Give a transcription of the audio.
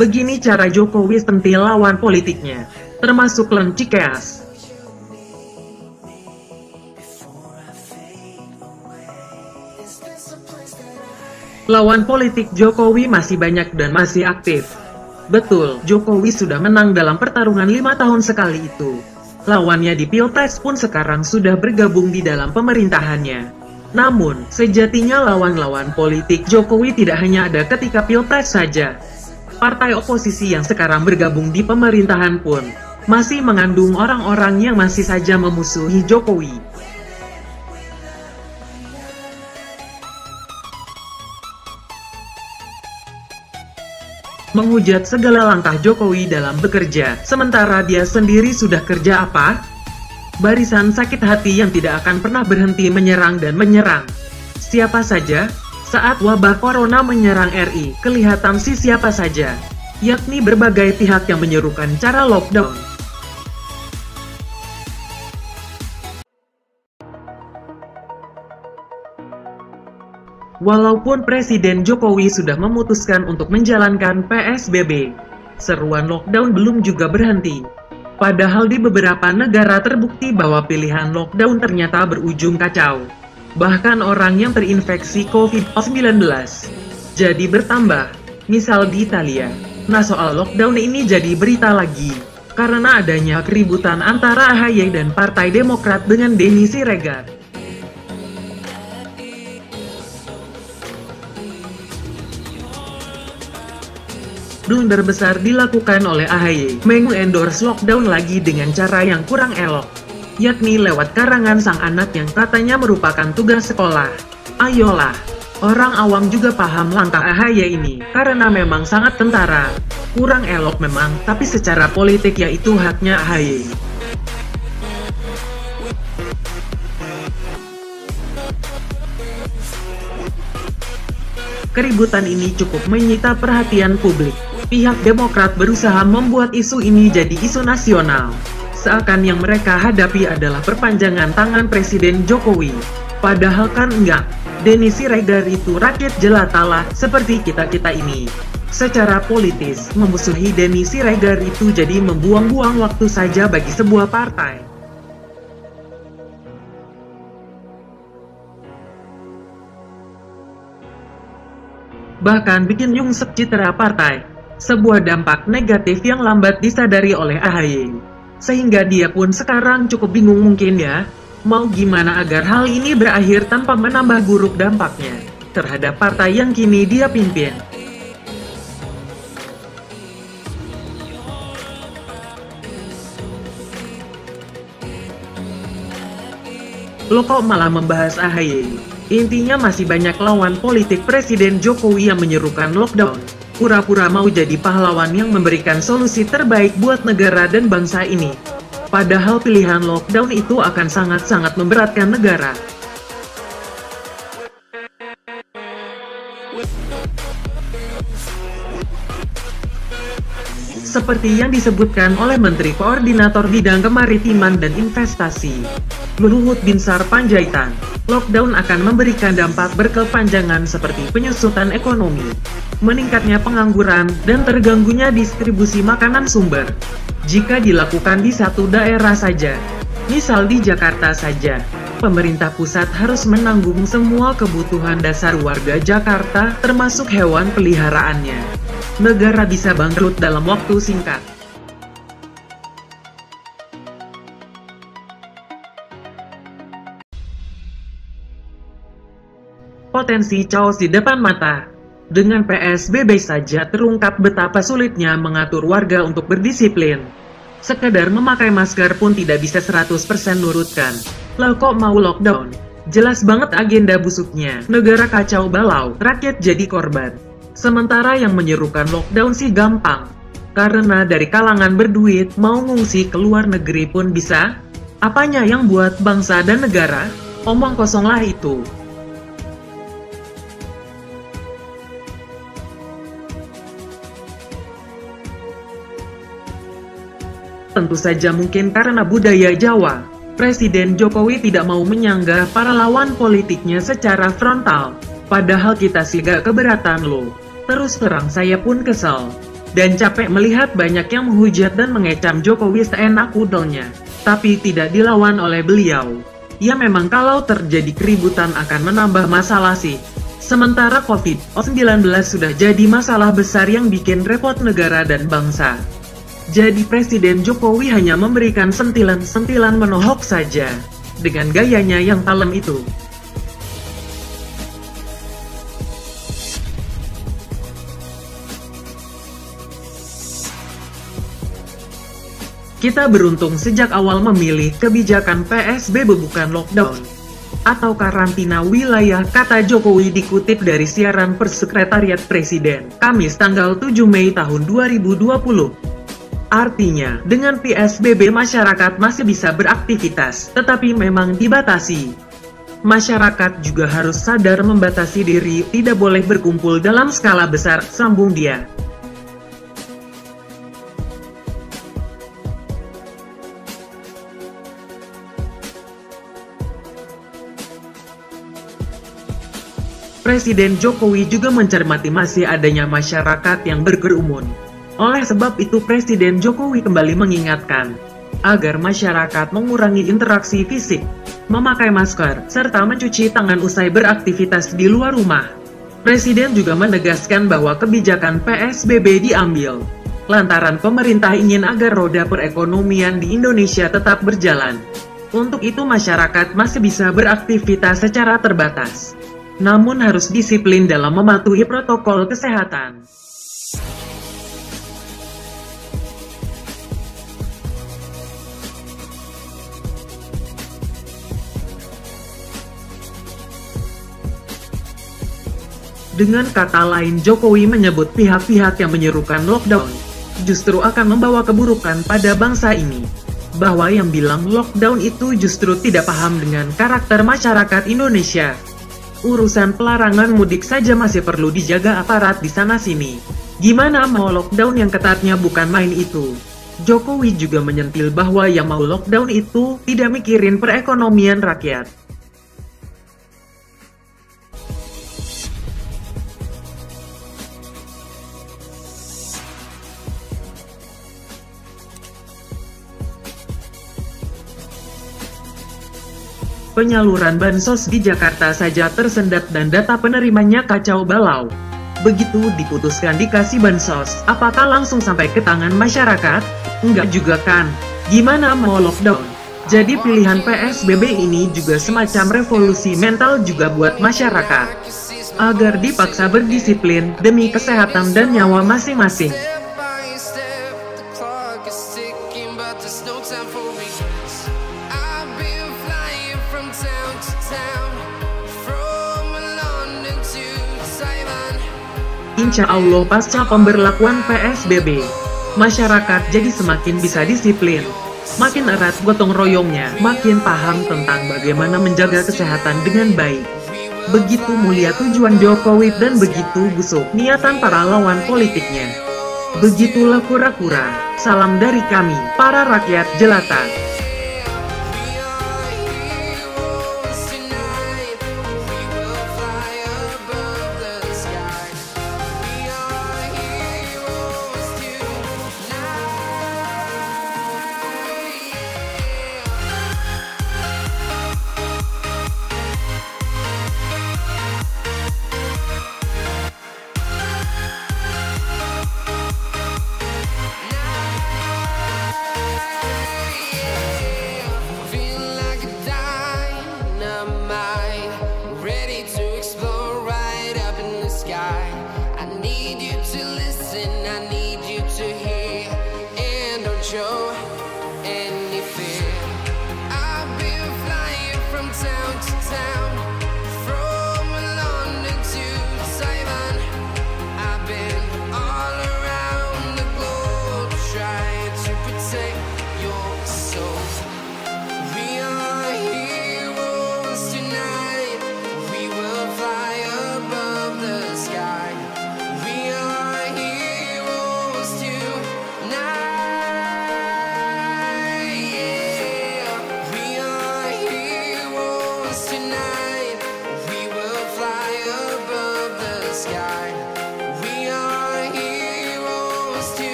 Begini cara Jokowi sentil lawan politiknya, termasuk Len Cikeas. Lawan politik Jokowi masih banyak dan masih aktif. Betul, Jokowi sudah menang dalam pertarungan 5 tahun sekali itu. Lawannya di Pilpres pun sekarang sudah bergabung di dalam pemerintahannya. Namun, sejatinya lawan-lawan politik Jokowi tidak hanya ada ketika Pilpres saja. Partai oposisi yang sekarang bergabung di pemerintahan pun masih mengandung orang-orang yang masih saja memusuhi Jokowi. Menghujat segala langkah Jokowi dalam bekerja, sementara dia sendiri sudah kerja apa? Barisan sakit hati yang tidak akan pernah berhenti menyerang dan menyerang. Siapa saja? Saat wabah corona menyerang RI, kelihatan siapa saja, yakni berbagai pihak yang menyerukan cara lockdown. Walaupun Presiden Jokowi sudah memutuskan untuk menjalankan PSBB, seruan lockdown belum juga berhenti. Padahal di beberapa negara terbukti bahwa pilihan lockdown ternyata berujung kacau. Bahkan orang yang terinfeksi COVID-19 jadi bertambah, misal di Italia. Nah, soal lockdown ini jadi berita lagi, karena adanya keributan antara AHY dan Partai Demokrat dengan Denny Siregar. Blunder besar dilakukan oleh AHY, mengendorse lockdown lagi dengan cara yang kurang elok, yakni lewat karangan sang anak yang katanya merupakan tugas sekolah. Ayolah, orang awam juga paham langkah AHY ini, karena memang sangat tentara. Kurang elok memang, tapi secara politik yaitu haknya AHY. Keributan ini cukup menyita perhatian publik. Pihak Demokrat berusaha membuat isu ini jadi isu nasional. Seakan yang mereka hadapi adalah perpanjangan tangan Presiden Jokowi. Padahal kan enggak. Denny Siregar itu rakyat jelata lah, seperti kita-kita ini. Secara politis, memusuhi Denny Siregar itu jadi membuang-buang waktu saja bagi sebuah partai. Bahkan bikin nyungsep citra partai. Sebuah dampak negatif yang lambat disadari oleh AHY. Sehingga dia pun sekarang cukup bingung mungkin ya, mau gimana agar hal ini berakhir tanpa menambah buruk dampaknya terhadap partai yang kini dia pimpin. Lo kok malah membahas AHY? Intinya masih banyak lawan politik Presiden Jokowi yang menyerukan lockdown. Pura-pura mau jadi pahlawan yang memberikan solusi terbaik buat negara dan bangsa ini. Padahal pilihan lockdown itu akan sangat-sangat memberatkan negara. Seperti yang disebutkan oleh Menteri Koordinator Bidang Kemaritiman dan Investasi, Luhut Binsar Panjaitan, lockdown akan memberikan dampak berkepanjangan seperti penyusutan ekonomi, meningkatnya pengangguran, dan terganggunya distribusi makanan sumber. Jika dilakukan di satu daerah saja, misal di Jakarta saja, pemerintah pusat harus menanggung semua kebutuhan dasar warga Jakarta, termasuk hewan peliharaannya. Negara bisa bangkrut dalam waktu singkat. Potensi chaos di depan mata. Dengan PSBB saja terungkap betapa sulitnya mengatur warga untuk berdisiplin. Sekedar memakai masker pun tidak bisa 100% nurutkan. Lah kok mau lockdown? Jelas banget agenda busuknya. Negara kacau balau, rakyat jadi korban. Sementara yang menyerukan lockdown sih gampang. Karena dari kalangan berduit, mau ngungsi ke luar negeri pun bisa. Apanya yang buat bangsa dan negara? Omong kosong lah itu. Tentu saja mungkin karena budaya Jawa, Presiden Jokowi tidak mau menyanggah para lawan politiknya secara frontal. Padahal kita sih gak keberatan loh. Terus terang saya pun kesel. dan capek melihat banyak yang menghujat dan mengecam Jokowi seenak udelnya. Tapi tidak dilawan oleh beliau. Ya memang kalau terjadi keributan akan menambah masalah sih. Sementara COVID-19 sudah jadi masalah besar yang bikin repot negara dan bangsa. Jadi Presiden Jokowi hanya memberikan sentilan-sentilan menohok saja. Dengan gayanya yang kalem itu. Kita beruntung sejak awal memilih kebijakan PSBB bukan lockdown atau karantina wilayah, kata Jokowi dikutip dari siaran pers Sekretariat Presiden, Kamis tanggal 7 Mei tahun 2020. Artinya, dengan PSBB masyarakat masih bisa beraktivitas, tetapi memang dibatasi. Masyarakat juga harus sadar membatasi diri, tidak boleh berkumpul dalam skala besar, sambung dia. Presiden Jokowi juga mencermati masih adanya masyarakat yang berkerumun. Oleh sebab itu Presiden Jokowi kembali mengingatkan agar masyarakat mengurangi interaksi fisik, memakai masker, serta mencuci tangan usai beraktivitas di luar rumah. Presiden juga menegaskan bahwa kebijakan PSBB diambil lantaran pemerintah ingin agar roda perekonomian di Indonesia tetap berjalan. Untuk itu masyarakat masih bisa beraktivitas secara terbatas, namun harus disiplin dalam mematuhi protokol kesehatan. Dengan kata lain, Jokowi menyebut pihak-pihak yang menyerukan lockdown justru akan membawa keburukan pada bangsa ini. Bahwa yang bilang lockdown itu justru tidak paham dengan karakter masyarakat Indonesia. Urusan pelarangan mudik saja masih perlu dijaga aparat di sana-sini. Gimana mau lockdown yang ketatnya bukan main itu? Jokowi juga menyentil bahwa yang mau lockdown itu tidak mikirin perekonomian rakyat. Penyaluran bansos di Jakarta saja tersendat dan data penerimanya kacau balau. Begitu diputuskan dikasih bansos, apakah langsung sampai ke tangan masyarakat? Enggak juga kan? Gimana mau lockdown? Jadi pilihan PSBB ini juga semacam revolusi mental juga buat masyarakat. Agar dipaksa berdisiplin demi kesehatan dan nyawa masing-masing. Insya Allah pasca pemberlakuan PSBB, masyarakat jadi semakin bisa disiplin, makin erat gotong royongnya, makin paham tentang bagaimana menjaga kesehatan dengan baik. Begitu mulia tujuan Jokowi dan begitu busuk niatan para lawan politiknya. Begitulah kura-kura, salam dari kami, para rakyat jelata.